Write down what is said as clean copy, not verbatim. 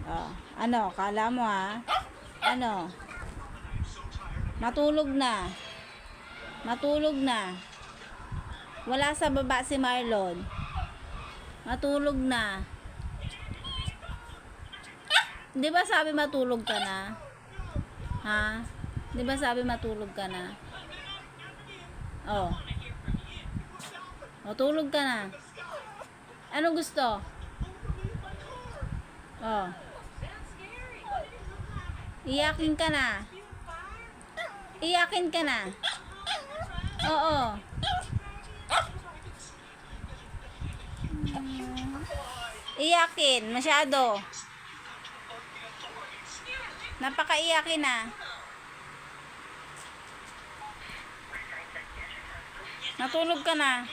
Oh, ano, kala mo ha? Ano? Matulog na. Matulog na. Wala sa baba si Marlon. Matulog na. Di ba sabi matulog ka na? Ha? Di ba sabi matulog ka na? Oh. Matulog ka na. Ano gusto? Oh. Iyakin ka na. Iyakin ka na. Oo. Iyakin. Masyado. Napakaiyakin na. Natulog ka na.